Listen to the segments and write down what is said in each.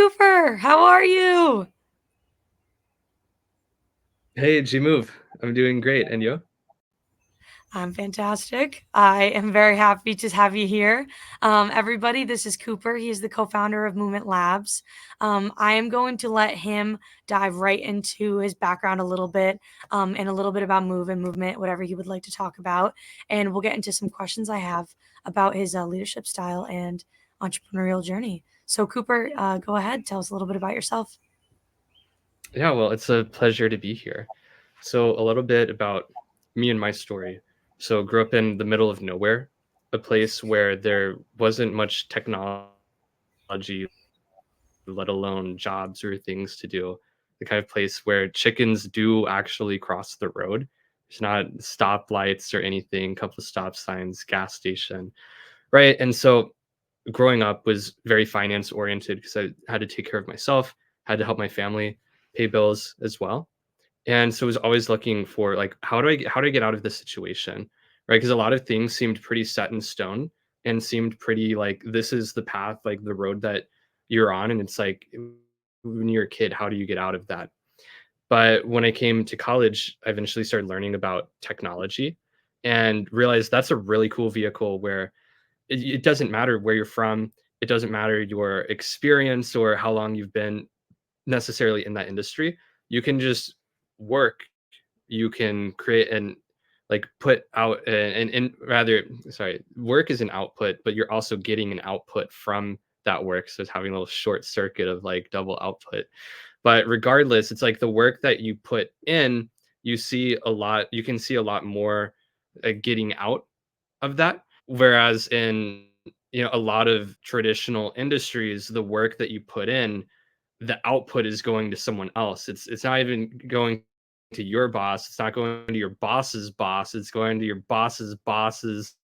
Cooper. How are you? Hey, G Move. I'm doing great. And you? I'm fantastic. I am very happy to have you here. Everybody, this is Cooper. He is the co founder of Movement Labs. I am going to let him dive right into his background a little bit and a little bit about Move and movement, whatever he would like to talk about. And we'll get into some questions I have about his leadership style and entrepreneurial journey. So, Cooper, go ahead. Tell us a little bit about yourself. Yeah, well, it's a pleasure to be here. So, a little bit about me and my story. So, grew up in the middle of nowhere, a place where there wasn't much technology, let alone jobs or things to do. The kind of place where chickens do actually cross the road. There's not stoplights or anything, couple of stop signs, gas station, right? And so growing up was very finance oriented because I had to take care of myself, had to help my family pay bills as well. And so I was always looking for like how do I get out of this situation? Right? Because a lot of things seemed pretty set in stone and seemed pretty like this is the path, like the road that you're on. And it's like when you're a kid, how do you get out of that? But when I came to college, I eventually started learning about technology and realized that's a really cool vehicle where it doesn't matter where you're from. It doesn't matter your experience or how long you've been necessarily in that industry. You can just work. You can create and like put out and rather sorry, work is an output, but you're also getting an output from that work. So it's having a little short circuit of like double output. But regardless, it's like the work that you put in, you can see a lot more getting out of that. Whereas in a lot of traditional industries, the work that you put in, the output is going to someone else. It's not even going to your boss. It's not going to your boss's boss. It's going to your boss's boss's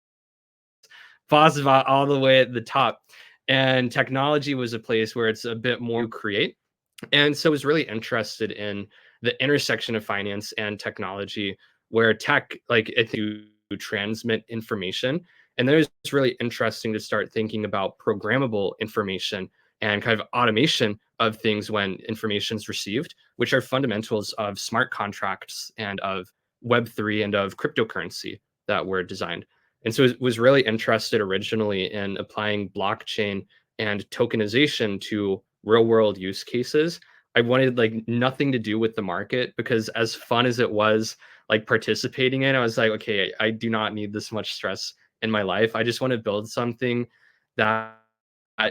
boss all the way at the top. And technology was a place where it's a bit more create. And so I was really interested in the intersection of finance and technology, where tech, like it to transmit information. And then it was really interesting to start thinking about programmable information and kind of automation of things when information is received, which are fundamentals of smart contracts and of Web3 and of cryptocurrency that were designed. And so I was really interested originally in applying blockchain and tokenization to real world use cases. I wanted like nothing to do with the market because as fun as it was like participating in, I was like, okay, I do not need this much stress in my life. I just want to build something that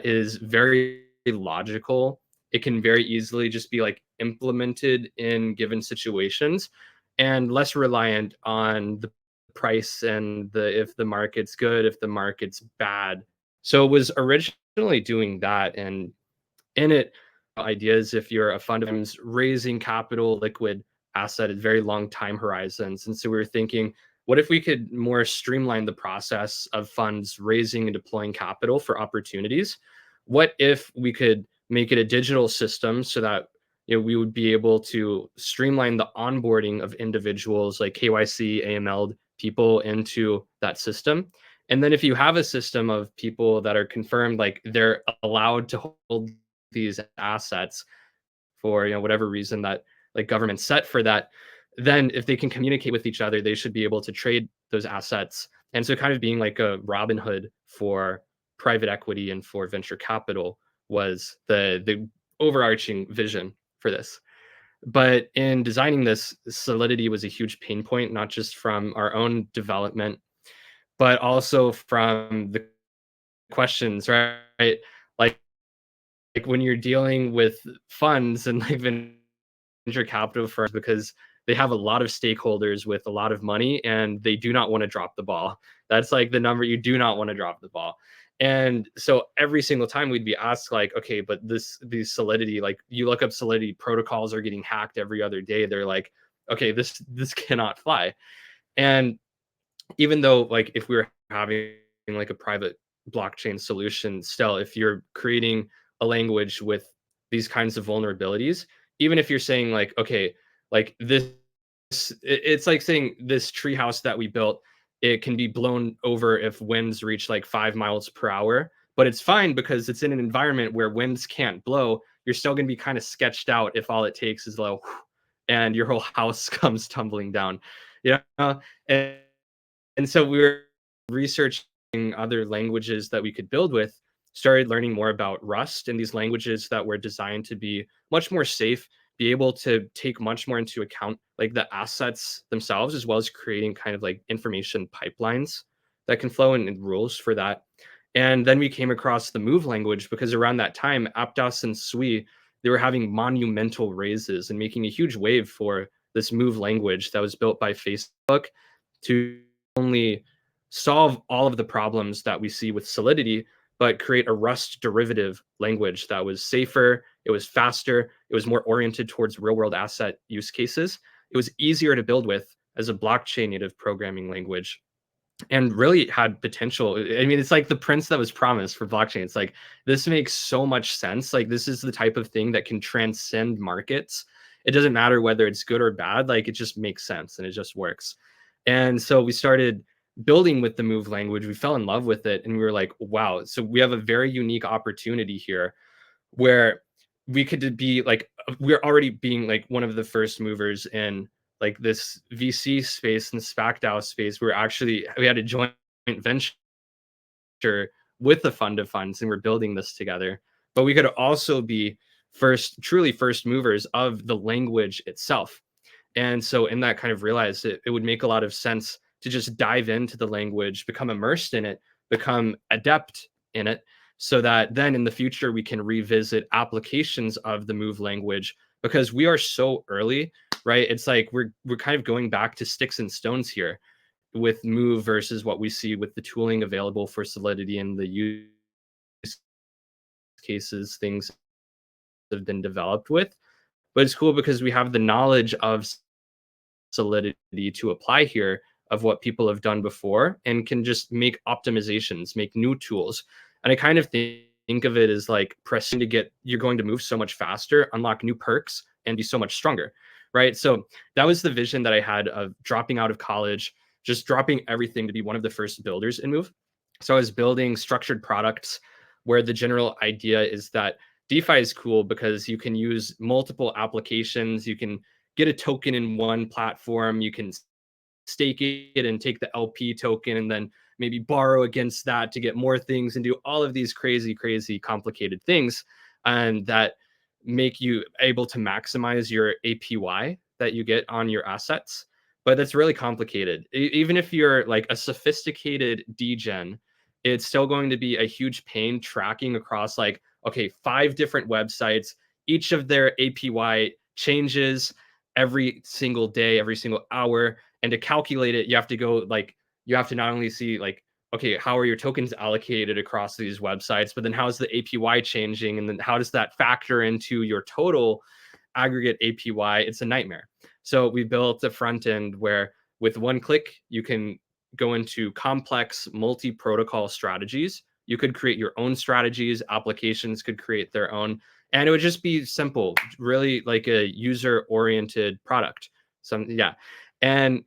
is very logical. It can very easily just be like implemented in given situations and less reliant on the price and the if the market's good, if the market's bad. So it was originally doing that, and in it ideas if you're a fund of raising capital liquid asset at very long time horizons. And so we were thinking, what if we could more streamline the process of funds raising and deploying capital for opportunities? What if we could make it a digital system so that we would be able to streamline the onboarding of individuals like KYC, AML people into that system? And then if you have a system of people that are confirmed, like they're allowed to hold these assets for whatever reason that like government set for that, then if they can communicate with each other, they should be able to trade those assets. And so kind of being like a Robin Hood for private equity and for venture capital was the overarching vision for this. But in designing this, solidity was a huge pain point, not just from our own development, but also from the questions, right? Like when you're dealing with funds and like venture capital firms, because they have a lot of stakeholders with a lot of money and they do not want to drop the ball. That's like the number, you do not want to drop the ball. And so every single time we'd be asked like, okay, but these solidity, like you look up solidity protocols are getting hacked every other day. They're like, okay, this cannot fly. And even though like if we were having like a private blockchain solution, still if you're creating a language with these kinds of vulnerabilities, even if you're saying like, okay, like this, it's like saying this treehouse that we built, it can be blown over if winds reach like 5 miles per hour, but it's fine because it's in an environment where winds can't blow you're still going to be kind of sketched out if all it takes is a little and your whole house comes tumbling down, you know? And, and so we were researching other languages that we could build with, started learning more about Rust and these languages that were designed to be much more safe, be able to take much more into account like the assets themselves, as well as creating kind of like information pipelines that can flow and rules for that. And then we came across the Move language because around that time, Aptos and Sui, they were having monumental raises and making a huge wave for this Move language that was built by Facebook to only solve all of the problems that we see with Solidity, but create a Rust derivative language that was safer, it was faster, it was more oriented towards real world asset use cases. It was easier to build with as a blockchain native programming language and really had potential. I mean, it's like the prince that was promised for blockchain. It's like, this makes so much sense. Like, this is the type of thing that can transcend markets. It doesn't matter whether it's good or bad. Like, it just makes sense and it just works. And so we started building with the Move language. We fell in love with it. And we were like, wow, so we have a very unique opportunity here where we could be like, we're already being like one of the first movers in like this VC space and SPAC DAO space. We had a joint venture with the fund of funds and we're building this together. But we could also be truly first movers of the language itself. And so in that kind of realized it would make a lot of sense to just dive into the language, become immersed in it, become adept in it, so that then in the future we can revisit applications of the Move language because we are so early, right? It's like we're kind of going back to sticks and stones here with Move versus what we see with the tooling available for Solidity and the use cases things have been developed with. But it's cool because we have the knowledge of Solidity to apply here of what people have done before and can just make optimizations, make new tools. And I kind of think of it as like pressing to get, you're going to move so much faster, unlock new perks, and be so much stronger, right? So that was the vision that I had of dropping out of college, just dropping everything to be one of the first builders in Move. So I was building structured products where the general idea is that DeFi is cool because you can use multiple applications. You can get a token in one platform. You can stake it and take the LP token and then maybe borrow against that to get more things and do all of these crazy, crazy, complicated things and that make you able to maximize your APY that you get on your assets. But that's really complicated. Even if you're like a sophisticated degen, it's still going to be a huge pain tracking across like, okay, 5 different websites, each of their APY changes every single day, every single hour. And to calculate it, you have to go like, you have to not only see like, okay, how are your tokens allocated across these websites, but then how's the APY changing? And then how does that factor into your total aggregate APY? It's a nightmare. So we built a front end where with one click, you can go into complex multi-protocol strategies. You could create your own strategies, applications could create their own, and it would just be simple, really like a user-oriented product. Yeah. And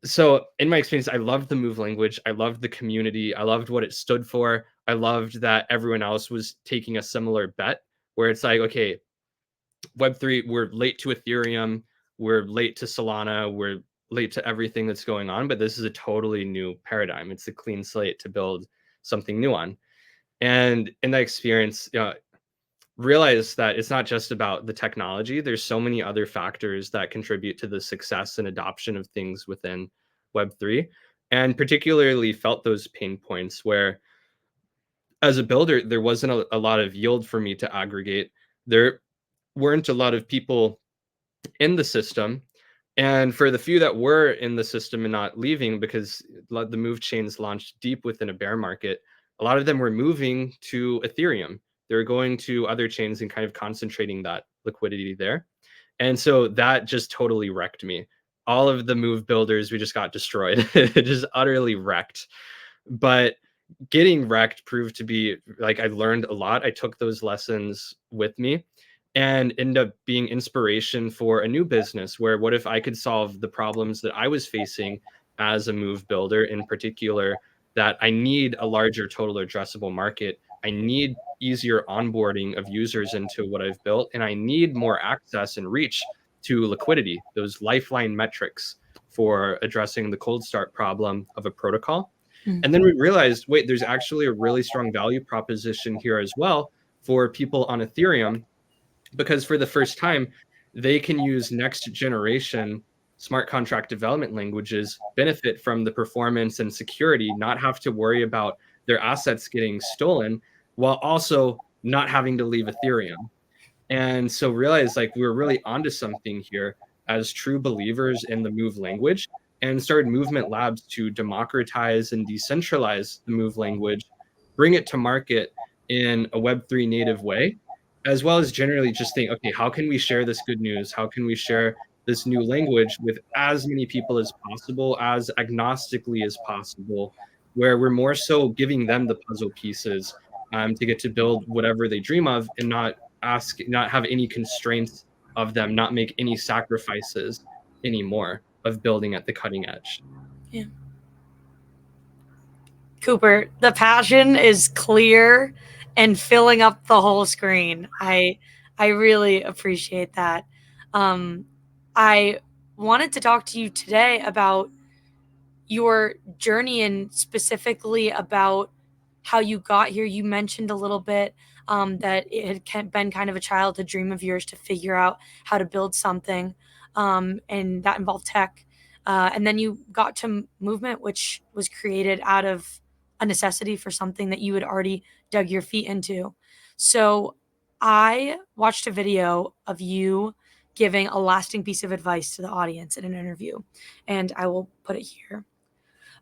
so in my experience, I loved the Move language. I loved the community. I loved what it stood for. I loved that everyone else was taking a similar bet where it's like, okay, Web3, we're late to Ethereum, we're late to Solana, we're late to everything that's going on, but this is a totally new paradigm. It's a clean slate to build something new on. And in that experience, realize that it's not just about the technology. There's so many other factors that contribute to the success and adoption of things within Web3, and particularly felt those pain points where as a builder, there wasn't a lot of yield for me to aggregate. There weren't a lot of people in the system. And for the few that were in the system and not leaving, because the Move chains launched deep within a bear market, a lot of them were moving to Ethereum. They were going to other chains and kind of concentrating that liquidity there. And so that just totally wrecked me. All of the Move builders, we just got destroyed, just utterly wrecked. But getting wrecked proved to be like, I learned a lot. I took those lessons with me and end up being inspiration for a new business where what if I could solve the problems that I was facing as a Move builder, in particular, that I need a larger total addressable market. I need easier onboarding of users into what I've built, and I need more access and reach to liquidity, those lifeline metrics for addressing the cold start problem of a protocol. Mm. And then we realized, wait, there's actually a really strong value proposition here as well for people on Ethereum, because for the first time, they can use next generation smart contract development languages, benefit from the performance and security, not have to worry about their assets getting stolen, while also not having to leave Ethereum. And so realized like we were really onto something here as true believers in the Move language, and started Movement Labs to democratize and decentralize the Move language, bring it to market in a Web3 native way, as well as generally just think, okay, how can we share this good news? How can we share this new language with as many people as possible, as agnostically as possible, where we're more so giving them the puzzle pieces to get to build whatever they dream of, and not have any constraints of them, not make any sacrifices anymore of building at the cutting edge. Yeah. Cooper, the passion is clear and filling up the whole screen. I really appreciate that. Um, I wanted to talk to you today about your journey and specifically about how you got here. You mentioned a little bit that it had been kind of a childhood dream of yours to figure out how to build something, and that involved tech. And then you got to movement, which was created out of a necessity for something that you had already dug your feet into. So I watched a video of you giving a lasting piece of advice to the audience in an interview, and I will put it here.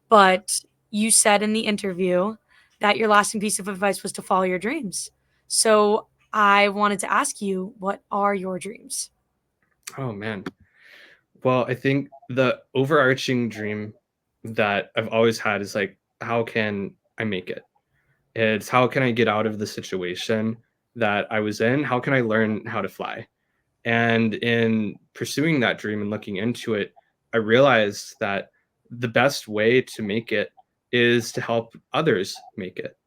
But you said in the interview that your lasting piece of advice was to follow your dreams. So I wanted to ask you, what are your dreams? Oh man. Well, I think the overarching dream that I've always had is like, how can I make it? It's how can I get out of the situation that I was in? How can I learn how to fly? And in pursuing that dream and looking into it, I realized that the best way to make it is to help others make it.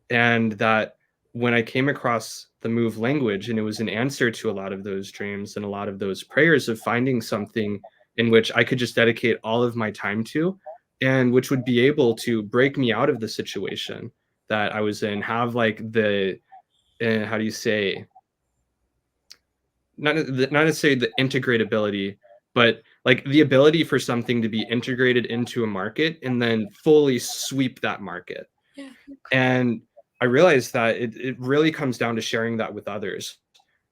And that when I came across the Move language, and it was an answer to a lot of those dreams and a lot of those prayers of finding something in which I could just dedicate all of my time to, and which would be able to break me out of the situation that I was in, have like the, how do you say, not necessarily the integratability, but like the ability for something to be integrated into a market and then fully sweep that market. Yeah. And I realized that it really comes down to sharing that with others.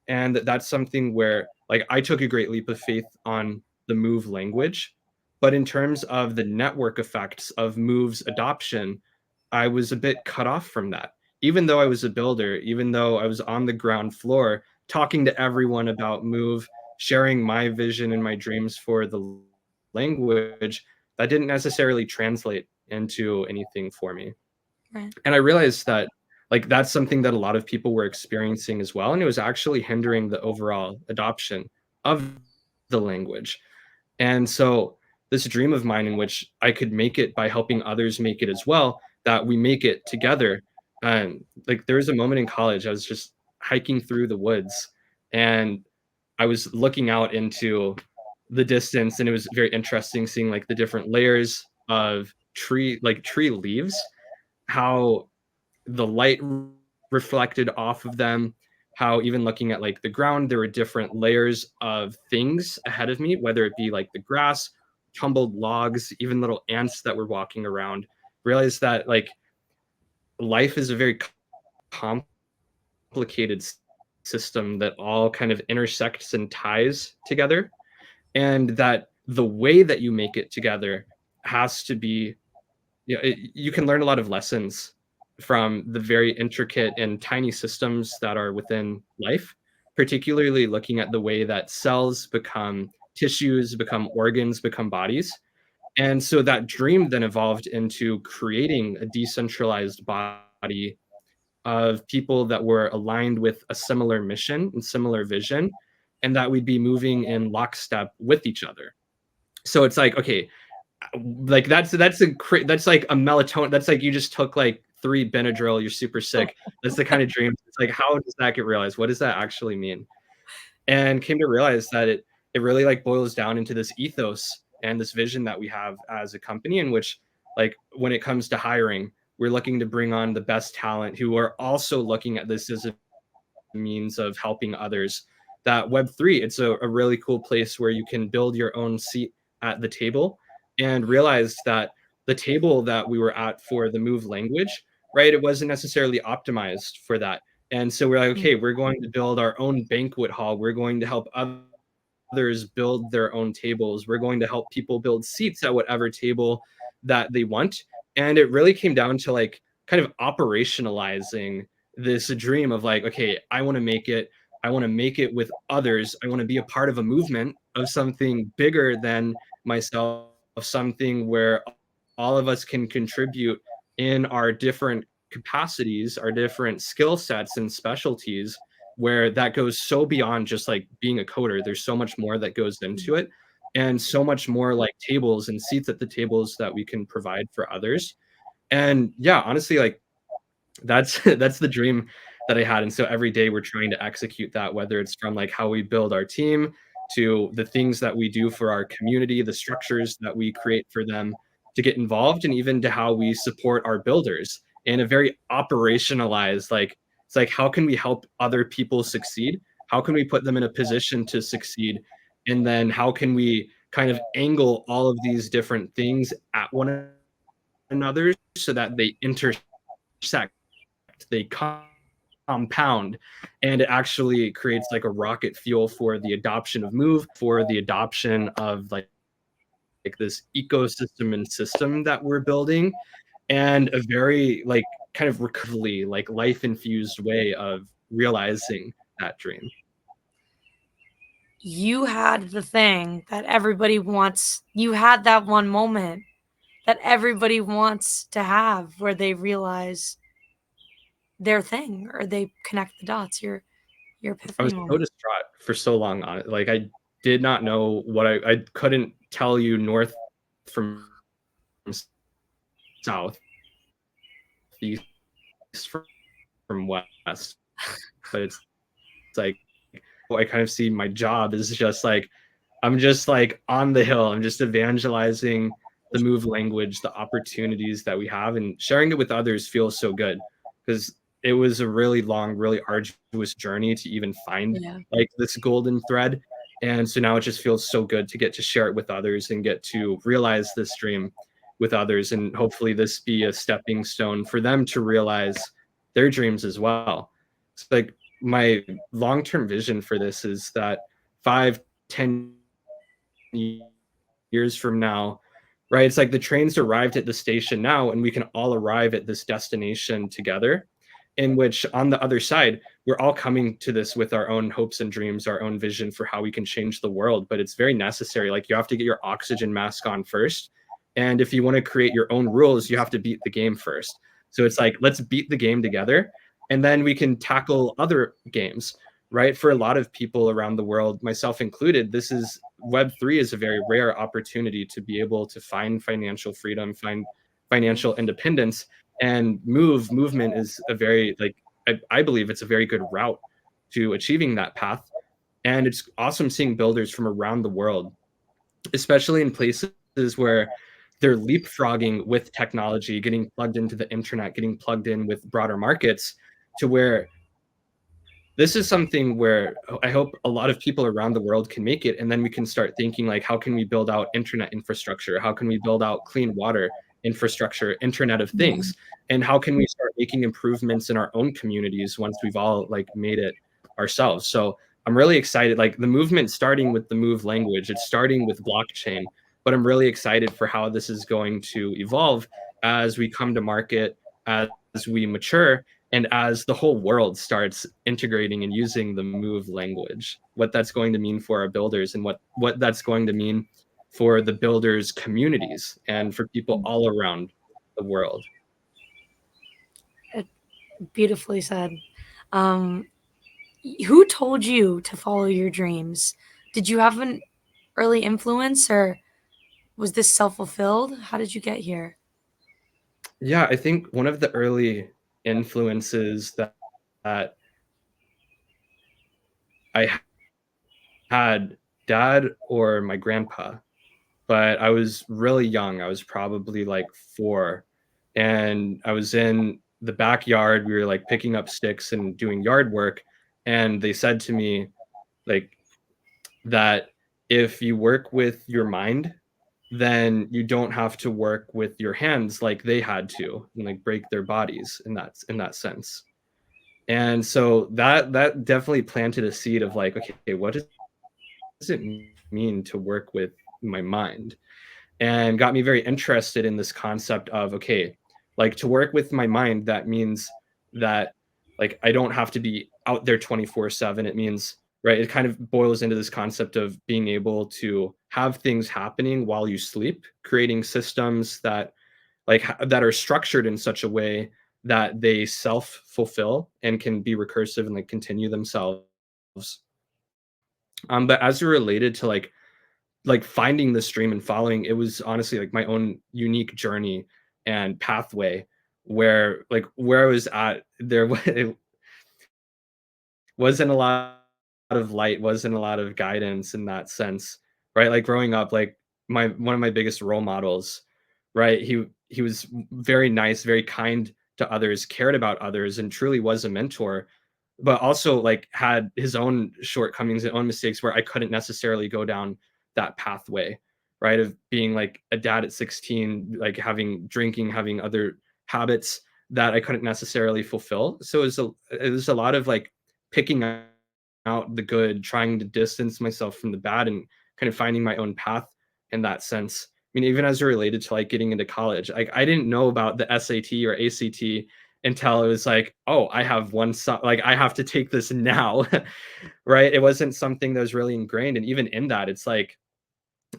And that's something where like I took a great leap of faith on the Move language. But in terms of the network effects of Move's adoption, I was a bit cut off from that. Even though I was a builder, even though I was on the ground floor talking to everyone about Move, sharing my vision and my dreams for the language, that didn't necessarily translate into anything for me. Right. And I realized that like that's something that a lot of people were experiencing as well, and it was actually hindering the overall adoption of the language. And so this dream of mine in which I could make it by helping others make it as well, that we make it together. Like there was a moment in college, I was just hiking through the woods, and I was looking out into the distance, and it was very interesting seeing like the different layers of tree leaves, how the light reflected off of them, how even looking at like the ground, there were different layers of things ahead of me, whether it be like the grass, tumbled logs, even little ants that were walking around. Realized that like life is a very complicated system that all kind of intersects and ties together, and that the way that you make it together has to be, you can learn a lot of lessons from the very intricate and tiny systems that are within life, particularly looking at the way that cells become tissues, become organs, become bodies. And so that dream then evolved into creating a decentralized body of people that were aligned with a similar mission and similar vision, and that we'd be moving in lockstep with each other. So it's like, okay, like that's like a melatonin, that's like you just took like 3 Benadryl, you're super sick. That's the kind of dreams. It's like, how does that get realized? What does that actually mean? And came to realize that it really like boils down into this ethos and this vision that we have as a company, in which like when it comes to hiring, we're looking to bring on the best talent who are also looking at this as a means of helping others. That Web3, it's a really cool place where you can build your own seat at the table, and realized that the table that we were at for the Move language, right, it wasn't necessarily optimized for that. And so we're like, okay, we're going to build our own banquet hall. We're going to help others build their own tables. We're going to help people build seats at whatever table that they want. And it really came down to like kind of operationalizing this dream of like, okay, I want to make it with others. I want to be a part of a movement of something bigger than myself, something where all of us can contribute in our different capacities, our different skill sets and specialties, where that goes so beyond just like being a coder. There's so much more that goes into it, and so much more like tables and seats at the tables that we can provide for others. And yeah, honestly, like that's that's the dream that I had. And so every day we're trying to execute that, whether it's from like how we build our team to the things that we do for our community, the structures that we create for them to get involved, and even to how we support our builders in a very operationalized, like it's like how can we help other people succeed? How can we put them in a position to succeed? And then how can we kind of angle all of these different things at one another so that they intersect, they compound, and it actually creates like a rocket fuel for the adoption of Move, for the adoption of like this ecosystem and system that we're building, and a very like kind of recoverly like life infused way of realizing that dream. You had the thing that everybody wants. You had that one moment that everybody wants to have where they realize their thing or they connect the dots. Your I was epiphany so moment. distraught for so long on it. Like I did not know what I couldn't tell you north from south, east from west. But it's like I kind of see my job is just like I'm just like on the hill. I'm just evangelizing the Move language, the opportunities that we have, and sharing it with others feels so good, because it was a really long, really arduous journey to even find Yeah. like this golden thread. And so now it just feels so good to get to share it with others and get to realize this dream with others. And hopefully this be a stepping stone for them to realize their dreams as well. It's like my long-term vision for this is that 5, 10 years from now, right? It's like the train's arrived at the station now, and we can all arrive at this destination together, in which on the other side, we're all coming to this with our own hopes and dreams, our own vision for how we can change the world. But it's very necessary. Like you have to get your oxygen mask on first. And if you want to create your own rules, you have to beat the game first. So it's like, let's beat the game together, and then we can tackle other games, right? For a lot of people around the world, myself included, this is Web3 is a very rare opportunity to be able to find financial freedom, find financial independence, and movement is a very like I believe it's a very good route to achieving that path. And it's awesome seeing builders from around the world, especially in places where they're leapfrogging with technology, getting plugged into the internet, getting plugged in with broader markets, to where this is something where I hope a lot of people around the world can make it. And then we can start thinking like, how can we build out internet infrastructure? How can we build out clean water infrastructure, Internet of Yeah. Things? And how can we start making improvements in our own communities once we've all like made it ourselves? So I'm really excited. Like the movement starting with the Move language, it's starting with blockchain, but I'm really excited for how this is going to evolve as we come to market, as we mature, and as the whole world starts integrating and using the Move language. What that's going to mean for our builders, and what that's going to mean for the builders communities and for people all around the world. It, beautifully said. Um, who told you to follow your dreams? Did you have an early influence, or was this self fulfilled? How did you get here? Yeah, I think one of the early influences that I had, dad or my grandpa, but I was really young. I was probably like 4, and I was in the backyard. We were like picking up sticks and doing yard work, and they said to me like that if you work with your mind, then you don't have to work with your hands like they had to and like break their bodies in that sense. And so that definitely planted a seed of like, okay, what does it mean to work with my mind? And got me very interested in this concept of, okay, like to work with my mind, that means that like I don't have to be out there 24/7. It means, right, it kind of boils into this concept of being able to have things happening while you sleep, creating systems that that are structured in such a way that they self fulfill and can be recursive and like continue themselves. But as it related to like finding the stream and following, it was honestly like my own unique journey and pathway where I was at, it wasn't a lot of light, wasn't a lot of guidance in that sense, right? Like growing up, like my one of my biggest role models, right? He was very nice, very kind to others, cared about others, and truly was a mentor, but also like had his own shortcomings and own mistakes where I couldn't necessarily go down that pathway, right? Of being like a dad at 16, like having drinking, having other habits that I couldn't necessarily fulfill. So it was a lot of like picking out the good, trying to distance myself from the bad, and kind of finding my own path in that sense. I mean, even as it related to like getting into college, like I didn't know about the SAT or ACT until it was like, oh, I have like I have to take this now, right? It wasn't something that was really ingrained, and even in that, it's like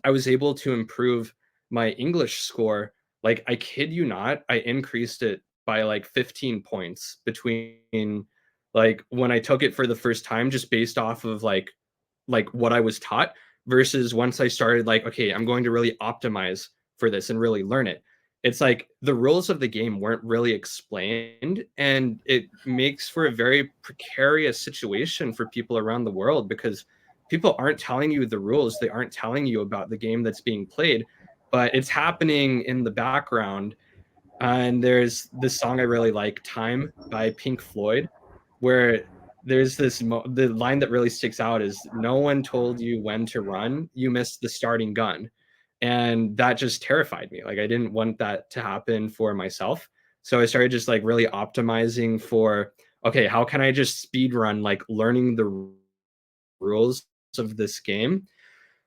I was able to improve my English score. Like, I kid you not, I increased it by like 15 points between like when I took it for the first time, just based off of like what I was taught, versus once I started like, okay, I'm going to really optimize for this and really learn it. It's like the rules of the game weren't really explained, and it makes for a very precarious situation for people around the world, because people aren't telling you the rules, they aren't telling you about the game that's being played, but it's happening in the background. And there's this song I really like, Time by Pink Floyd, where there's the line that really sticks out is, no one told you when to run, you missed the starting gun. And that just terrified me. Like I didn't want that to happen for myself. So I started just like really optimizing for, okay, how can I just speed run like learning the rules of this game?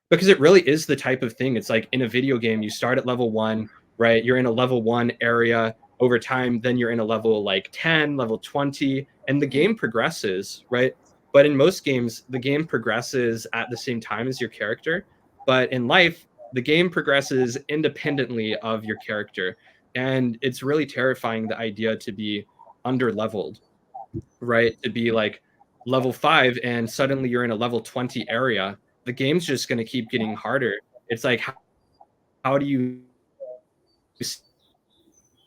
Because it really is the type of thing. It's like in a video game, you start at level 1, right? You're in a level 1 area. Over time, then you're in a level like 10, level 20, and the game progresses, right? But in most games, the game progresses at the same time as your character. But in life, the game progresses independently of your character. And it's really terrifying, the idea to be under leveled, right? To be like level 5 and suddenly you're in a level 20 area. The game's just going to keep getting harder. It's like, how do you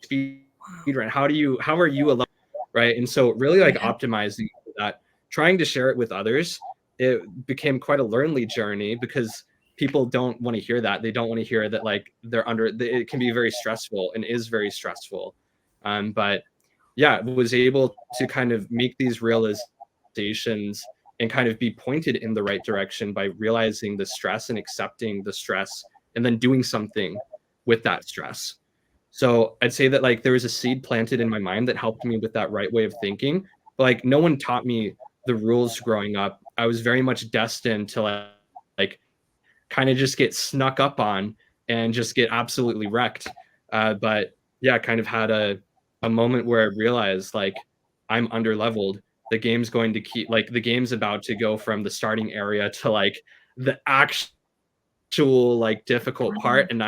speed run? How are you a level 20, right? And so really like optimizing that, trying to share it with others, it became quite a lonely journey, because people don't want to hear that. They don't want to hear that like it can be very stressful and is very stressful. But yeah, was able to kind of make these realizations and kind of be pointed in the right direction by realizing the stress and accepting the stress, and then doing something with that stress. So I'd say that like there was a seed planted in my mind that helped me with that right way of thinking. But like no one taught me the rules growing up. I was very much destined to like kind of just get snuck up on and just get absolutely wrecked. But yeah, kind of had a moment where I realized like I'm under leveled. The game's going to keep like the game's about to go from the starting area to like the actual like difficult part, and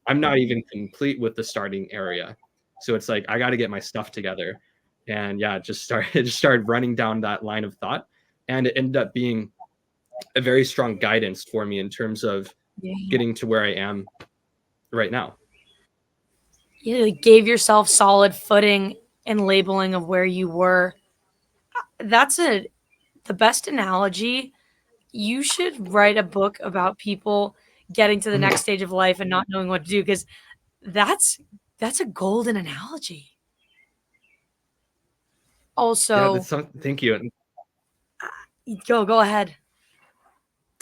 I'm not even complete with the starting area. So it's like I got to get my stuff together. And yeah, just started just started running down that line of thought, and it ended up being a very strong guidance for me in terms of Yeah. getting to where I am right now. You like, gave yourself solid footing and labeling of where you were. That's the best analogy. You should write a book about people getting to the next stage of life and not knowing what to do, because that's that's a golden analogy. Yeah, that's Also, some. Thank you. And go ahead.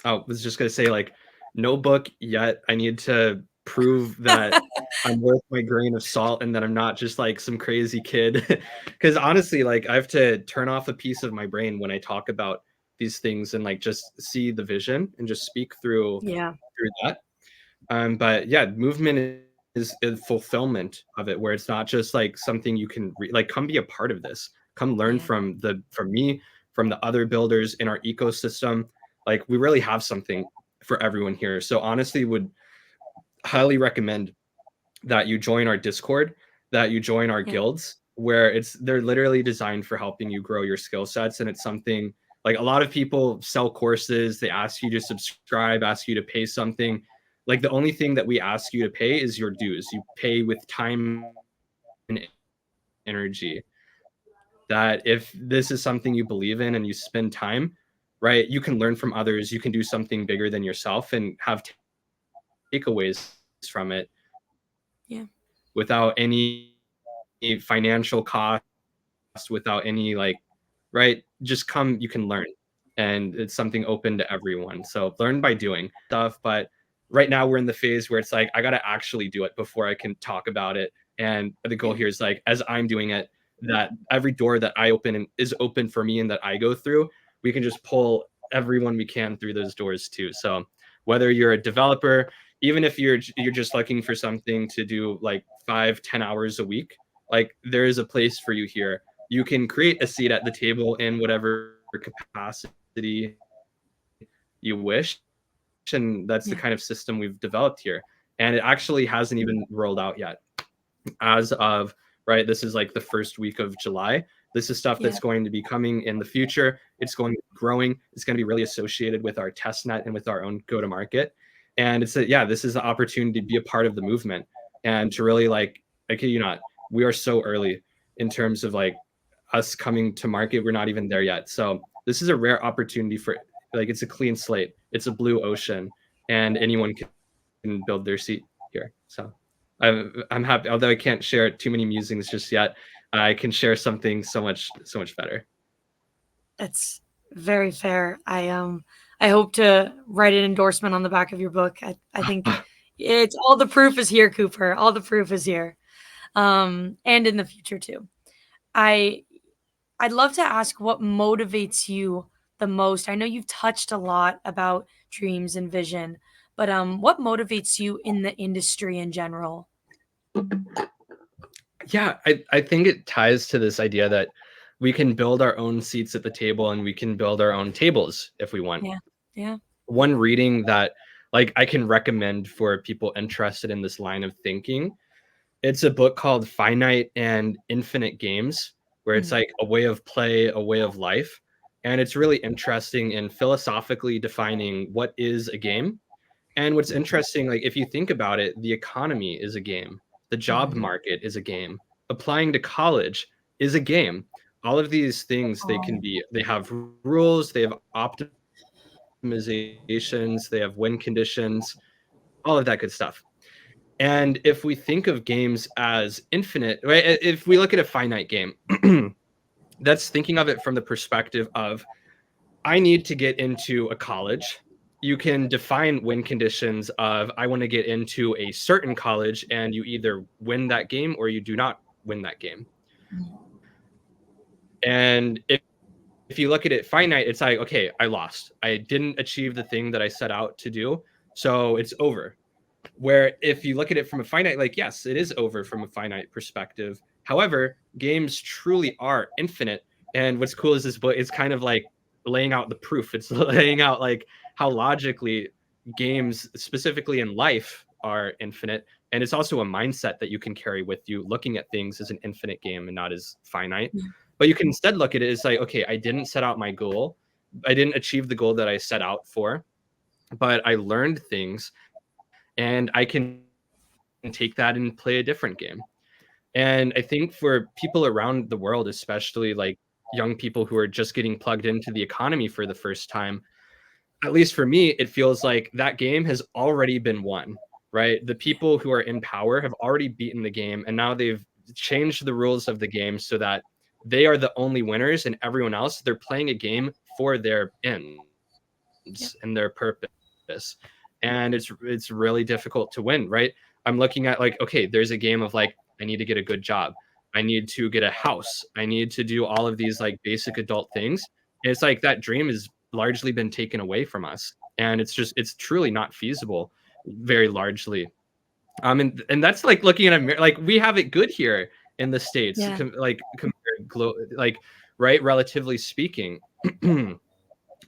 I was just gonna say, like, no book yet. I need to prove that I'm worth my grain of salt and that I'm not just like some crazy kid. Because honestly, like, I have to turn off a piece of my brain when I talk about these things and like just see the vision and just speak Yeah, through that. But yeah, movement is a fulfillment of it, where it's not just like something you can like come be a part of this. Come learn yeah, from me, from the other builders in our ecosystem. Like we really have something for everyone here. So honestly, would highly recommend that you join our Discord, that you join our yeah, guilds, where they're literally designed for helping you grow your skill sets. And it's something like a lot of people sell courses, they ask you to subscribe, ask you to pay something. Like the only thing that we ask you to pay is your dues. You pay with time and energy. That if this is something you believe in and you spend time, right, you can learn from others, you can do something bigger than yourself and have takeaways from it yeah, without any financial cost, without any like, right, just come, you can learn, and it's something open to everyone. So learn by doing stuff. But right now we're in the phase where it's like I got to actually do it before I can talk about it. And the goal yeah, here is like as I'm doing it, that every door that I open and is open for me and that I go through, we can just pull everyone we can through those doors too. So whether you're a developer, even if you're just looking for something to do like 5-10 hours a week, like there is a place for you here. You can create a seat at the table in whatever capacity you wish, and that's the kind of yeah, system we've developed here. And it actually hasn't even rolled out yet as of, right, this is like the first week of July. This is stuff yeah, that's going to be coming in the future. It's going to be growing. It's going to be really associated with our test net and with our own go to market. And it's a, yeah, this is the opportunity to be a part of the movement and to really like, I kid you not, we are so early in terms of like us coming to market. We're not even there yet. So this is a rare opportunity for, like, it's a clean slate. It's a blue ocean, and anyone can build their seat here. So I'm happy, although I can't share too many musings just yet. I can share something so much better. that's very fair. I hope to write an endorsement on the back of your book. I think it's all the proof is here, Cooper. All the proof is here. And in the future too. I I'd love to ask what motivates you the most. I know you've touched a lot about dreams and vision, but what motivates you in the industry in general? Yeah, I think it ties to this idea that we can build our own seats at the table and we can build our own tables if we want. Yeah. Yeah. One reading that like I can recommend for people interested in this line of thinking, it's a book called Finite and Infinite Games, where it's Mm, like a way of play, a way of life. And it's really interesting in philosophically defining what is a game. And what's interesting, like if you think about it, the economy is a game, the job mhm. market is a game, applying to college is a game. All of these things, they can Oh, be, they have rules, they have optimizations, they have win conditions, all of that good stuff. And if we think of games as infinite, right? If we look at a finite game, that's thinking of it from the perspective of I need to get into a college. You can define win conditions of I want to get into a certain college, and you either win that game or you do not win that game. mm, And if you look at it finite, it's like, okay, I lost. I didn't achieve the thing that I set out to do. So it's over. Where if you look at it from a finite, like, yes, it is over from a finite perspective. However, games truly are infinite. And what's cool is this book, it's kind of like laying out the proof. It's laying out like how logically games, specifically in life, are infinite. And it's also a mindset that you can carry with you, looking at things as an infinite game and not as finite. yeah, But you can instead look at it as like, okay, I didn't set out my goal. I didn't achieve the goal that I set out for, but I learned things and I can take that and play a different game. And I think for people around the world, especially like young people who are just getting plugged into the economy for the first time, at least for me, it feels like that game has already been won, right? The people who are in power have already beaten the game, and now they've changed the rules of the game so that they are the only winners, and everyone else, they're playing a game for their ends and Yep. their purpose. And it's really difficult to win, right? I'm looking at like, okay, there's a game of like, I need to get a good job. I need to get a house. I need to do all of these like basic adult things. And it's like that dream has largely been taken away from us. And it's truly not feasible very largely. And that's like looking at like we have it good here in the States, Yeah. like compared like, right, relatively speaking.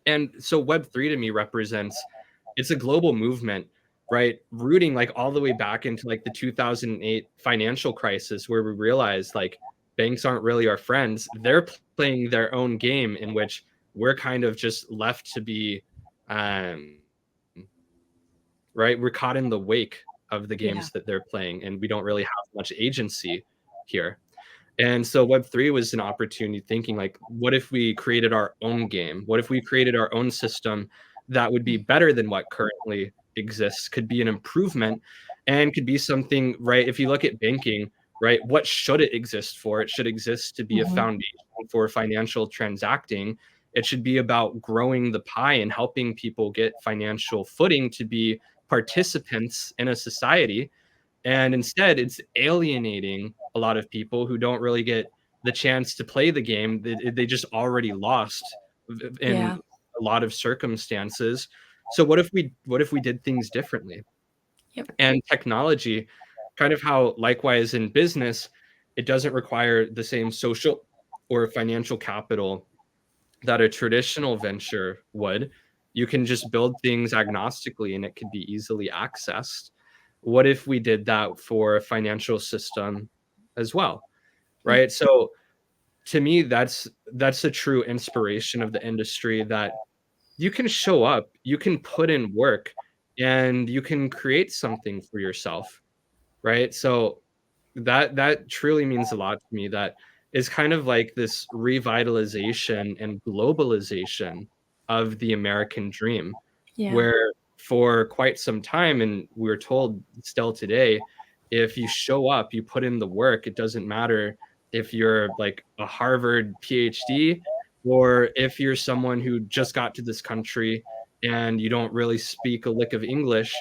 And so Web3 to me represents, it's a global movement, right? Rooting like all the way back into like the 2008 financial crisis, where we realized like banks aren't really our friends. They're playing their own game in which we're kind of just left to be, um, right? We're caught in the wake of the Yeah. games that they're playing, and we don't really have much agency here. And so Web3 was an opportunity, thinking like, what if we created our own game? What if we created our own system that would be better than what currently exists, could be an improvement, and could be something, right? If you look at banking, right, what should it exist for? It should exist to be a Hmm. foundation for financial transacting. It should be about growing the pie and helping people get financial footing to be participants in a society. And instead, it's alienating a lot of people who don't really get the chance to play the game. They just already lost in Yeah. a lot of circumstances. So what if we did things differently? Yep. And technology, kind of how likewise in business, it doesn't require the same social or financial capital that a traditional venture would. You can just build things agnostically and it could be easily accessed. What if we did that for a financial system as well? Yeah. Right? So to me, that's a true inspiration of the industry, that you can show up, you can put in work, and you can create something for yourself, right? So that truly means a lot to me. That is kind of like this revitalization and globalization of the American dream, Yeah. where for quite some time, and we're told still today, if you show up, you put in the work, it doesn't matter if you're like a Harvard PhD or if you're someone who just got to this country and you don't really speak a lick of English.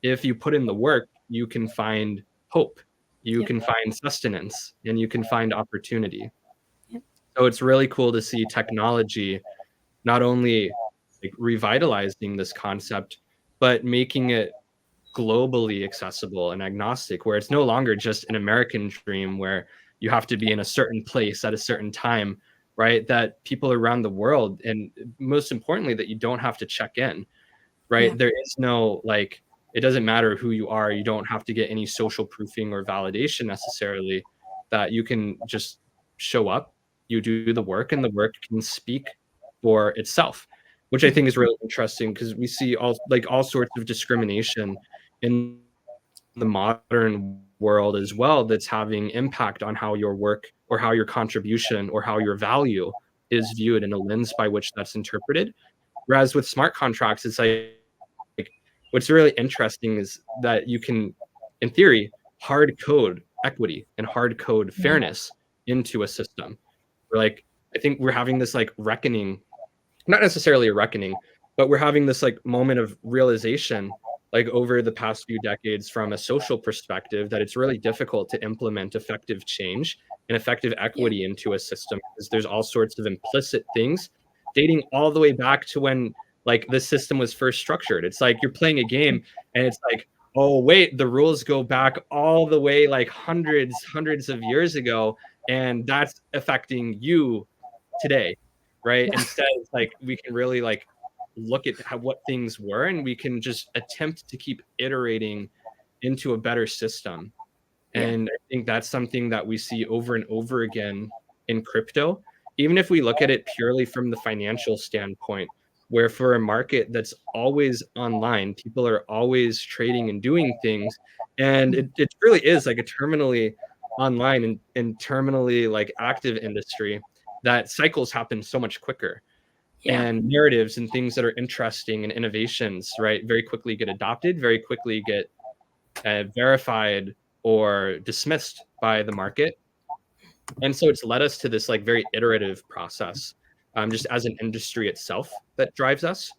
If you put in the work, you can find hope, you Yep. can find sustenance, and you can find opportunity. Yep. So it's really cool to see technology not only like revitalizing this concept, but making it globally accessible and agnostic, where it's no longer just an American dream where you have to be in a certain place at a certain time, right? That people around the world, and most importantly, that you don't have to check in, Yeah. right? There is no like, it doesn't matter who you are. You don't have to get any social proofing or validation necessarily, that you can just show up, you do the work, and the work can speak for itself, which I Mhm. think is really interesting because we see all sorts of discrimination in the modern world as well, that's having impact on how your work or how your contribution or how your value is viewed, in a lens by which that's interpreted. Whereas with smart contracts, it's like, what's really interesting is that you can, in theory, hard code equity and hard code Yeah. fairness into a system. We're like, I think we're having this like reckoning, not necessarily a reckoning, but we're having this like moment of realization, like over the past few decades, from a social perspective, that it's really difficult to implement effective change and effective Yeah. equity into a system, because there's all sorts of implicit things dating all the way back to when like the system was first structured. It's like you're playing a game and it's like, oh wait, the rules go back all the way like hundreds of years ago, and that's affecting you today, right? Yeah. Instead, it's like we can really like look at what things were, and we can just attempt to keep iterating into a better system. Yeah. And I think that's something that we see over and over again in crypto, even if we look at it purely from the financial standpoint, where for a market that's always online, people are always trading and doing things. And Mhm. it really is like a terminally online and terminally like active industry, that cycles happen so much quicker, Yeah. and narratives and things that are interesting and innovations, right, very quickly get adopted, very quickly get verified or dismissed by the market. And so it's led us to this like very iterative process, just as an industry itself that drives us.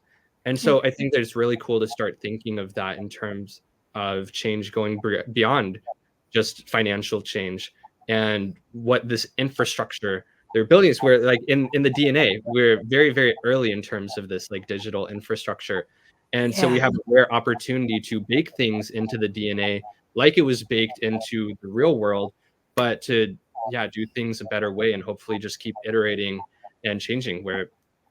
And Yeah. so I think that it's really cool to start thinking of that in terms of change going beyond just financial change, and what this infrastructure they're building is, where like in the DNA, we're very, very early in terms of this like digital infrastructure. And so Yeah. we have a rare opportunity to bake things into the DNA like it was baked into the real world, but to, yeah, do things a better way and hopefully just keep iterating and changing, where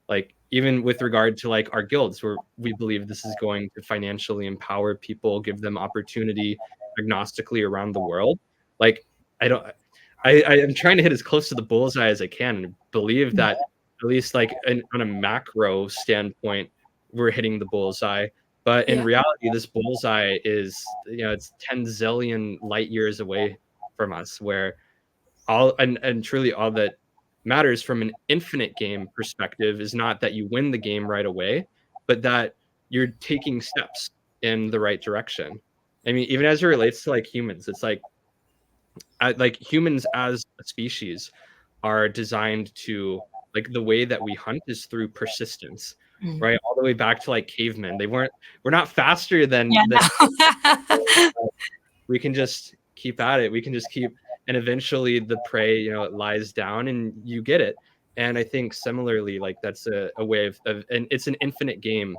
like even with regard to like our guilds, where we believe this is going to financially empower people, give them opportunity agnostically around the world. Like I don't I am trying to hit as close to the bullseye as I can and believe that at least like on a macro standpoint, we're hitting the bullseye. But in Yeah. reality, this bullseye is, it's 10 zillion light years away from us, where all and truly all that matters from an infinite game perspective is not that you win the game right away, but that you're taking steps in the right direction. I mean, even as it relates to like humans, it's like humans as a species are designed to, like, the way that we hunt is through persistence, Mm. right? All the way back to like cavemen. We're not faster Yeah. than No. we can just keep at it. We can just keep, and eventually the prey, it lies down and you get it. And I think similarly, like that's a way of, and it's an infinite game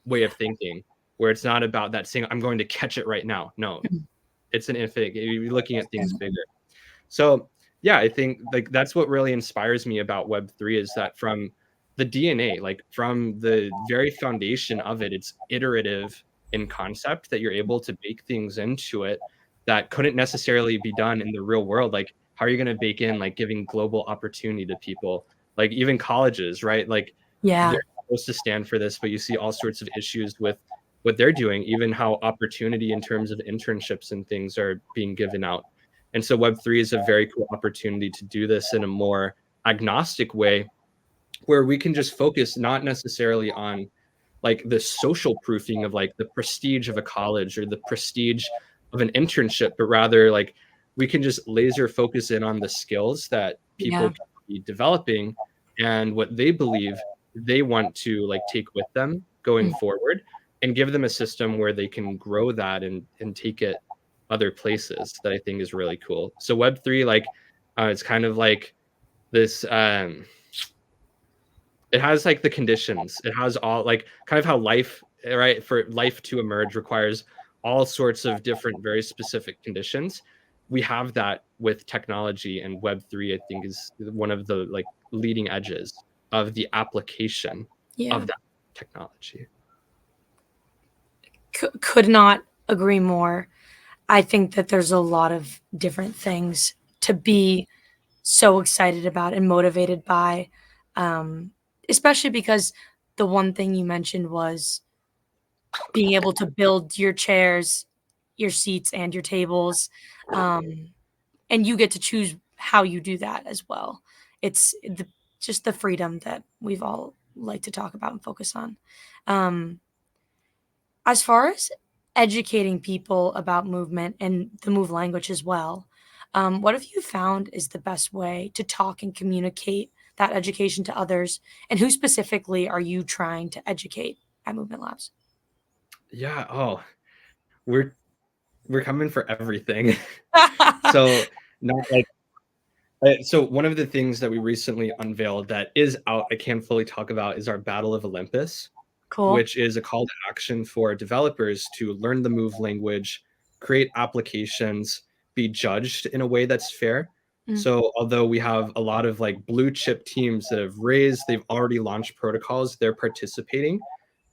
way of thinking, where it's not about that saying, I'm going to catch it right now. No, Mm. it's an infinite game. You're looking at things bigger. So yeah, I think like that's what really inspires me about Web3, is that from the DNA, like from the very foundation of it, it's iterative in concept, that you're able to bake things into it that couldn't necessarily be done in the real world. Like how are you going to bake in like giving global opportunity to people, like even colleges, right? Like Yeah. they're supposed to stand for this, but you see all sorts of issues with what they're doing, even how opportunity in terms of internships and things are being given out. And so Web3 is a very cool opportunity to do this in a more agnostic way, where we can just focus not necessarily on like the social proofing of like the prestige of a college or the prestige of an internship, but rather like we can just laser focus in on the skills that people Yeah. can be developing and what they believe they want to like take with them going Mm. forward, and give them a system where they can grow that and take it other places. That I think is really cool. So Web3, like it's kind of like this it has like the conditions. It has all like kind of how life, right? For life to emerge requires all sorts of different, very specific conditions. We have that with technology, and Web3, I think, is one of the like leading edges of the application Yeah. of that technology. Could not agree more. I think that there's a lot of different things to be so excited about and motivated by, um, especially because the one thing you mentioned was being able to build your chairs, your seats, and your tables, um, and you get to choose how you do that as well. It's just the freedom that we've all like to talk about and focus on. Um, as far as educating people about movement and the move language as well, what have you found is the best way to talk and communicate that education to others? And who specifically are you trying to educate at Movement Labs? Yeah. Oh, we're we're coming for everything. So not like so one of the things that we recently unveiled that is out, I can't fully talk about, is our Battle of Olympus, Cool. which is a call to action for developers to learn the move language, create applications, be judged in a way that's fair. Mm. So although we have a lot of like blue chip teams that have raised, they've already launched protocols, they're participating.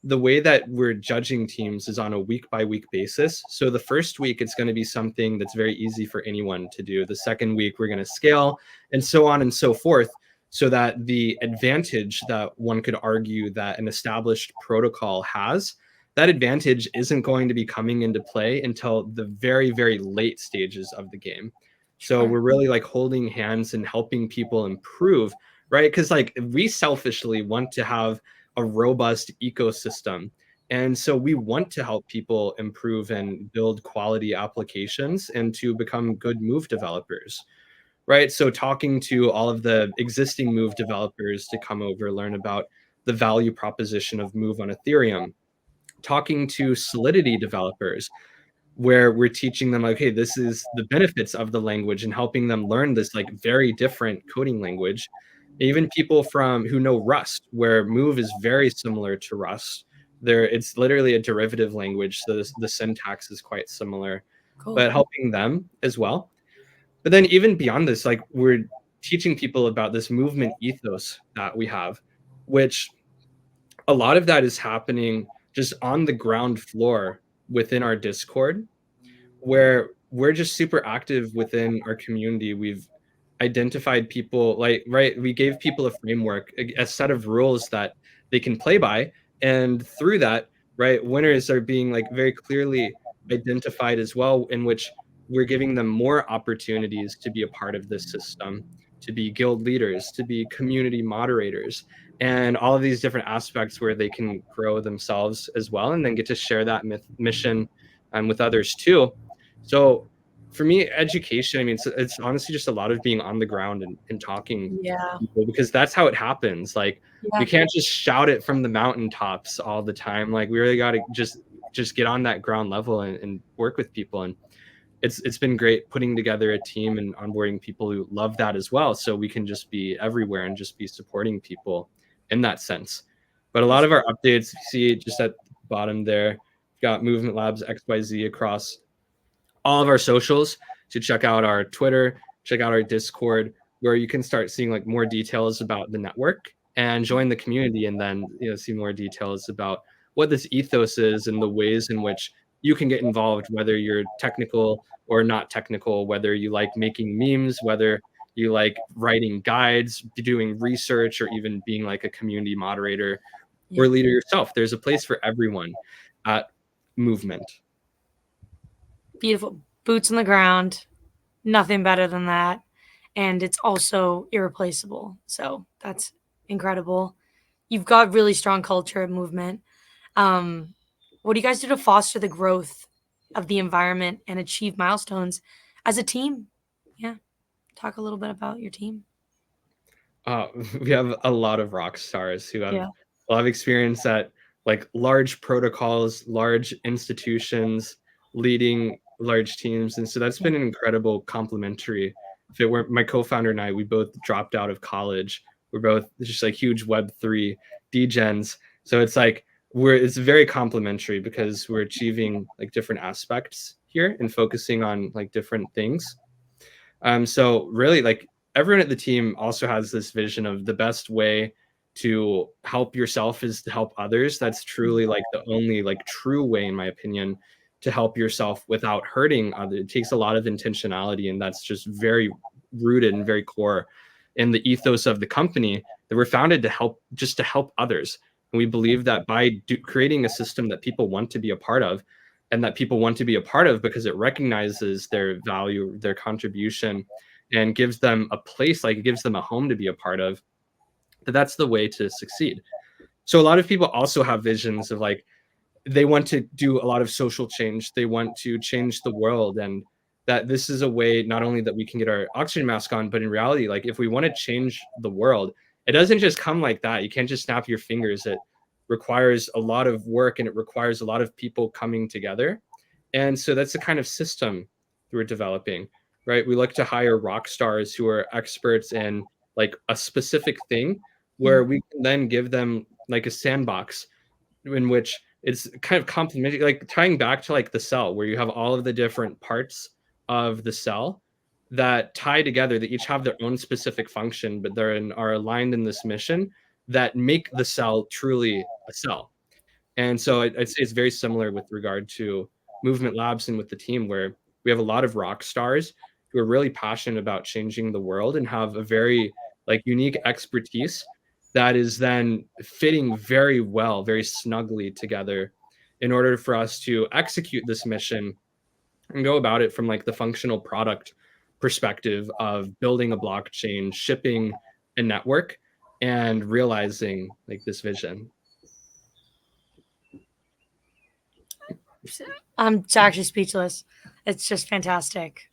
The way that we're judging teams is on a week by week basis. So the first week, it's going to be something that's very easy for anyone to do. The second week, we're going to scale, and so on and so forth, so that the advantage that one could argue that an established protocol has, that advantage isn't going to be coming into play until the very, very late stages of the game. So Sure. we're really like holding hands and helping people improve, right? Because like we selfishly want to have a robust ecosystem. And so we want to help people improve and build quality applications and to become good Move developers, right? So talking to all of the existing Move developers to come over, learn about the value proposition of Move on Ethereum, talking to Solidity developers, where we're teaching them, okay, this is the benefits of the language and helping them learn this like very different coding language. Even people from who know Rust, where Move is very similar to Rust. There, it's literally a derivative language, so the syntax is quite similar, Cool. but helping them as well. But then even beyond this, like we're teaching people about this movement ethos that we have, which a lot of that is happening just on the ground floor within our Discord, where we're just super active within our community. We've identified people like, right, we gave people a framework, a set of rules that they can play by, and through that, right, winners are being like very clearly identified as well, in which we're giving them more opportunities to be a part of this system, to be guild leaders, to be community moderators, and all of these different aspects where they can grow themselves as well and then get to share that mission with others too. So for me, education, I mean, it's honestly just a lot of being on the ground and talking Yeah. to people, because that's how it happens. Like we Yeah. can't just shout it from the mountaintops all the time. Like we really got to just get on that ground level and work with people. And it's been great putting together a team and onboarding people who love that as well, so we can just be everywhere and just be supporting people in that sense. But a lot of our updates, you see just at the bottom there, got Movement Labs XYZ across all of our socials, to check out our Twitter, check out our Discord, where you can start seeing like more details about the network and join the community, and then see more details about what this ethos is and the ways in which you can get involved, whether you're technical or not technical, whether you like making memes, whether you like writing guides, doing research, or even being like a community moderator Yeah. or leader yourself. There's a place for everyone at Movement. Beautiful. Boots on the ground. Nothing better than that. And it's also irreplaceable. So that's incredible. You've got really strong culture and movement. Um, what do you guys do to foster the growth of the environment and achieve milestones as a team? Yeah. Talk a little bit about your team. Uh, we have a lot of rock stars who have Yeah. a lot of experience at like large protocols, large institutions, leading large teams, and so that's Yeah. been an incredible complementary fit. Where my co-founder and I, we both dropped out of college. We're both just like huge Web3 degens, so it's like it's very complementary because we're achieving like different aspects here and focusing on like different things. So really, like everyone at the team also has this vision of the best way to help yourself is to help others. That's truly like the only like true way, in my opinion, to help yourself without hurting others. It takes a lot of intentionality, and that's just very rooted and very core in the ethos of the company, that we're founded to help, just to help others. And we believe that by creating a system that people want to be a part of, and that people want to be a part of because it recognizes their value, their contribution, and gives them a place, like it gives them a home to be a part of, that's the way to succeed. So a lot of people also have visions of like, they want to do a lot of social change. They want to change the world, and that this is a way not only that we can get our oxygen mask on, but in reality, like if we want to change the world, it doesn't just come like that. You can't just snap your fingers. It requires a lot of work, and it requires a lot of people coming together. And so that's the kind of system we're developing, right? We like to hire rock stars who are experts in like a specific thing, Yeah. where we can then give them like a sandbox in which it's kind of complementary, like tying back to like the cell, where you have all of the different parts of the cell that tie together, that each have their own specific function, but are aligned in this mission that make the cell truly a cell. And so I'd say it's very similar with regard to Movement Labs and with the team, where we have a lot of rock stars who are really passionate about changing the world and have a very like unique expertise that is then fitting very well, very snugly together in order for us to execute this mission and go about it from like the functional product perspective of building a blockchain, shipping a network, and realizing like this vision. I'm actually speechless. It's just fantastic.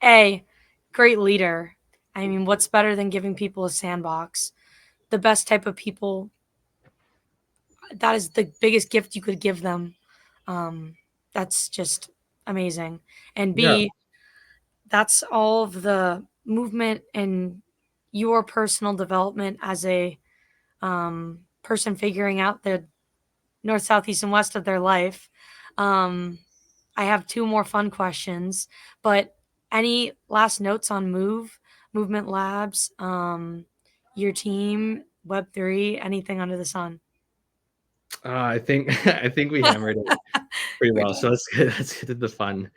A great leader. I mean, what's better than giving people a sandbox? The best type of people. That is the biggest gift you could give them. Um, that's just amazing. And Yeah. B, that's all of the movement and your personal development as a person figuring out the north, south, east, and west of their life. Um, I have two more fun questions, but any last notes on Movement Labs, your team, Web3, anything under the sun? I think I think we hammered it pretty We're well. done. So let's get to the fun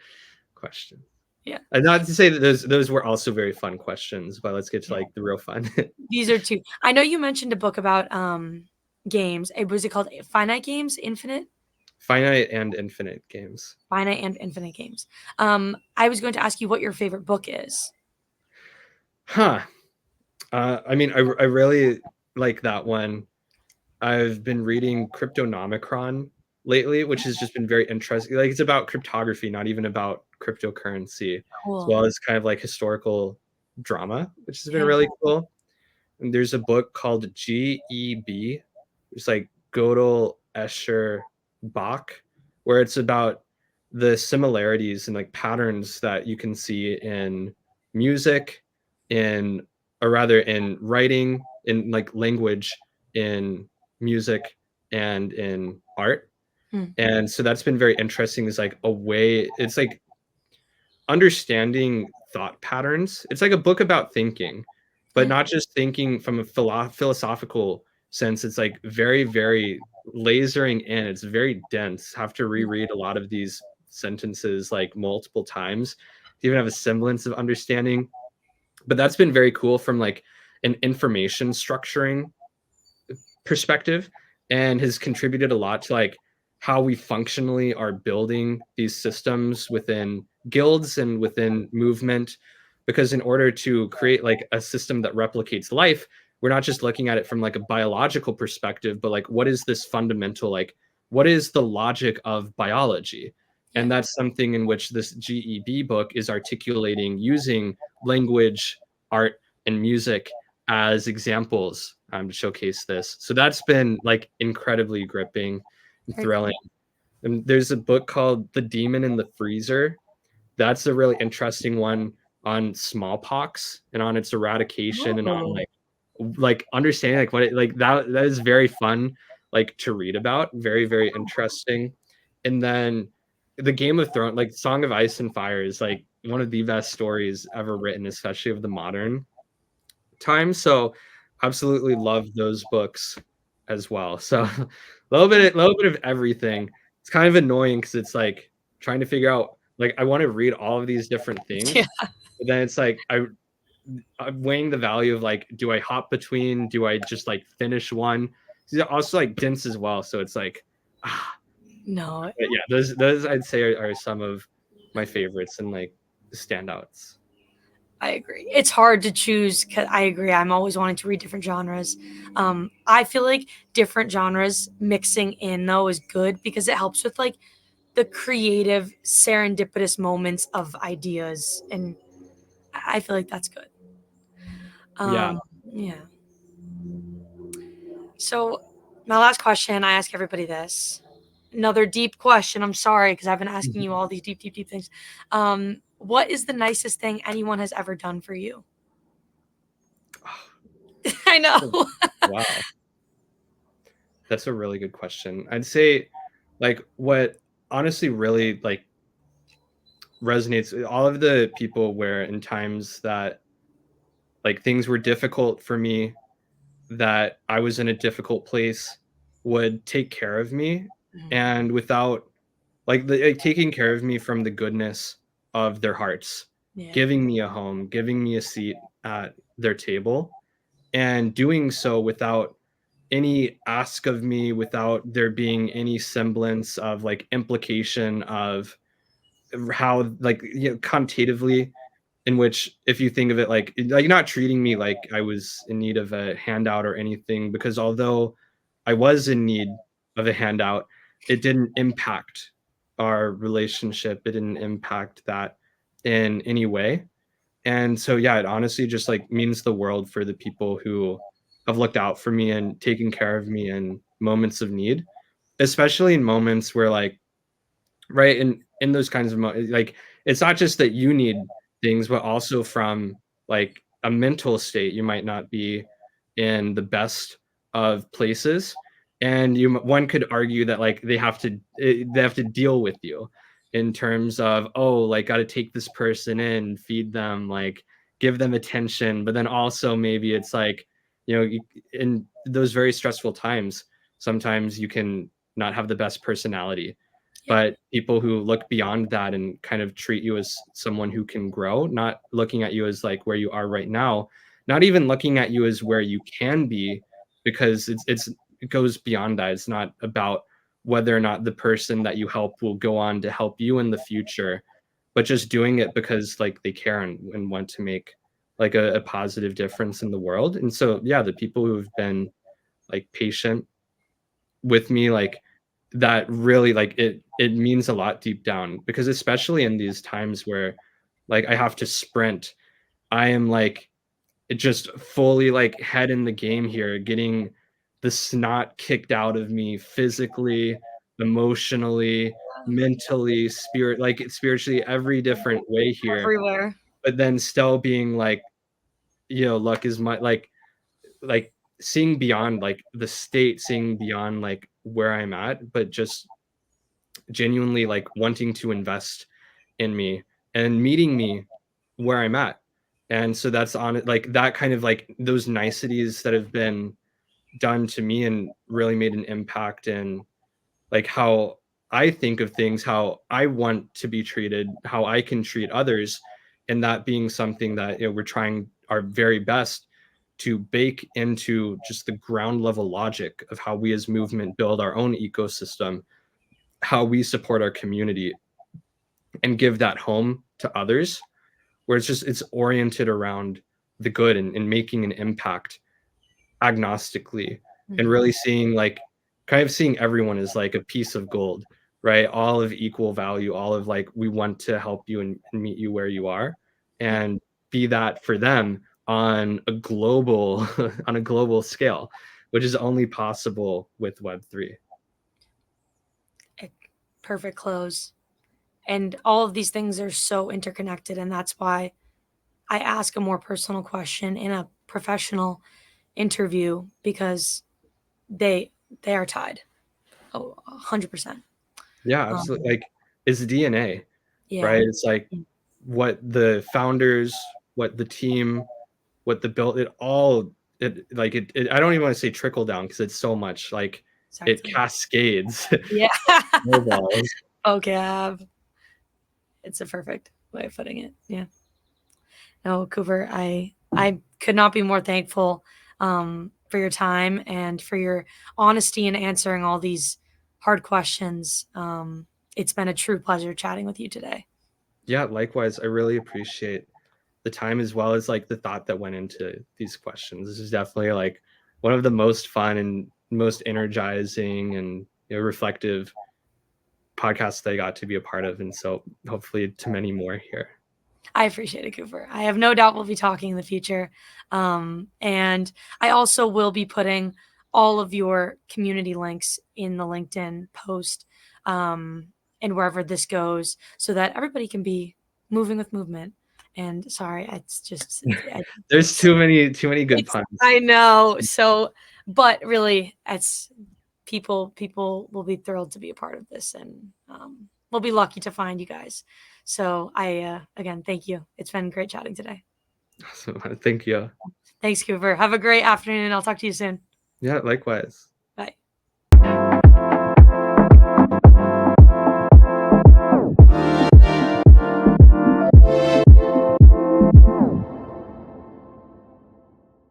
question. Yeah, And not to say that those were also very fun questions, but let's get to yeah. like the real fun. These are two. I know you mentioned a book about games. Was it called Finite Games, Infinite? Finite and infinite games. Finite and Infinite Games. I was going to ask you what your favorite book is. Huh. I mean, I really like that one. I've been reading Cryptonomicron lately, which has just been very interesting. Like it's about cryptography, not even about cryptocurrency, as Cool. well as kind of like historical drama, which has been Yeah. really cool. And there's a book called GEB. It's like Gödel Escher Bach, where it's about the similarities and like patterns that you can see in music, in or rather in writing, in like language, in music, and in art. Hmm. And so that's been very interesting. Is like a way. It's like understanding thought patterns. It's like a book about thinking, but Yeah. not just thinking from a philosophical sense. It's like very, very lasering in. It's very dense. Have to reread a lot of these sentences like multiple times to even have a semblance of understanding. But that's been very cool from like an information structuring perspective, and has contributed a lot to like how we functionally are building these systems within guilds and within movement, because in order to create like a system that replicates life, we're not just looking at it from like a biological perspective, but like what is this fundamental, like what is the logic of biology. Yeah. And that's something in which this GEB book is articulating using language, art, and music as examples to showcase this. So that's been like incredibly gripping and Very cool. thrilling. And there's a book called The Demon in the Freezer. That's a really interesting one on smallpox and on its eradication and on Oh, like understanding like what it like that is very fun like to read about, very very interesting. And then the Game of Thrones, like Song of Ice and Fire, is like one of the best stories ever written, especially of the modern time. So absolutely love those books as well. So a little bit of everything. It's kind of annoying because it's like trying to figure out like I want to read all of these different yeah. things, but then it's like I'm weighing the value of like, do I hop between? Do I just like finish one? These are also like dense as well. So it's like, ah, No, but yeah, those I'd say are some of my favorites and like standouts. I agree. It's hard to choose. 'Cause I agree. I'm always wanting to read different genres. I feel like different genres mixing in though is good because it helps with like the creative, serendipitous moments of ideas, and I feel like that's good. Yeah. Yeah. So, my last question, I ask everybody this. Another deep question. I'm sorry because I've been asking you all these deep, deep, deep things. What is the nicest thing anyone has ever done for you? I know. Wow. That's a really good question. I'd say like what honestly really like resonates all of the people where in times that like things were difficult for me, that I was in a difficult place, would take care of me, Mhm. and without like taking care of me from the goodness of their hearts, Yeah. giving me a home, giving me a seat at their table, and doing so without any ask of me, without there being any semblance of like implication of how like, you know, quantitatively in which, if you think of it like not treating me like I was in need of a handout or anything, because although I was in need of a handout, it didn't impact our relationship. It didn't impact that in any way. And so yeah, it honestly just like means the world for the people who have looked out for me and taken care of me in moments of need, especially in moments where like, right, in those kinds of like, it's not just that you need things, but also from like a mental state, you might not be in the best of places, and one could argue that like they have to deal with you in terms of, oh, like got to take this person in, feed them, like give them attention, but then also maybe it's like, in those very stressful times, sometimes you can not have the best personality, Yeah. but people who look beyond that and kind of treat you as someone who can grow, not looking at you as like where you are right now, not even looking at you as where you can be, because it goes beyond that. It's not about whether or not the person that you help will go on to help you in the future, but just doing it because like they care and want to make like a positive difference in the world. And so yeah, the people who have been like patient with me, like that really, like it means a lot deep down, because especially in these times where like I have to sprint, I am like just fully like head in the game here, getting the snot kicked out of me physically, emotionally, mentally, spiritually, every different way here, Everywhere. but then still being like, luck is my like seeing beyond like the state, seeing beyond like where I'm at, but just genuinely like wanting to invest in me and meeting me where I'm at. And so that's on it, like that kind of like those niceties that have been done to me and really made an impact in like how I think of things, how I want to be treated, how I can treat others. And that being something that, we're trying our very best to bake into just the ground level logic of how we as movement build our own ecosystem, how we support our community and give that home to others, where it's oriented around the good and making an impact agnostically, and Mhm. really seeing like kind of seeing everyone as like a piece of gold, right? All of equal value, all of like we want to help you and meet you where you are, Yeah. and be that for them on a global on a global scale, which is only possible with Web3. A perfect close. And all of these things are so interconnected. And that's why I ask a more personal question in a professional interview, because they they are tied. Oh, 100%. Yeah, Um, absolutely. Like it's DNA, yeah. right? It's like what the founders, what the team, what the build, it all, I don't even want to say trickle down because it's so much like it Exactly. cascades, Yeah. snowballs. Okay. It's a perfect way of putting it. Yeah. No, Cooper, I could not be more thankful for your time and for your honesty in answering all these hard questions. It's been a true pleasure chatting with you today. Yeah, likewise. I really appreciate the time as well as like the thought that went into these questions. This is definitely like one of the most fun and most energizing and reflective podcasts that I got to be a part of. And so hopefully to many more here. I appreciate it, Cooper. I have no doubt we'll be talking in the future. And I also will be putting all of your community links in the LinkedIn post, and wherever this goes, so that everybody can be moving with movement. And sorry, it's just, There's too many good it's, puns. I know. So, but really, it's people will be thrilled to be a part of this, and we'll be lucky to find you guys. So I again thank you. It's been great chatting today. Thank you. Thanks, Cooper. Have a great afternoon. I'll talk to you soon. Yeah, likewise.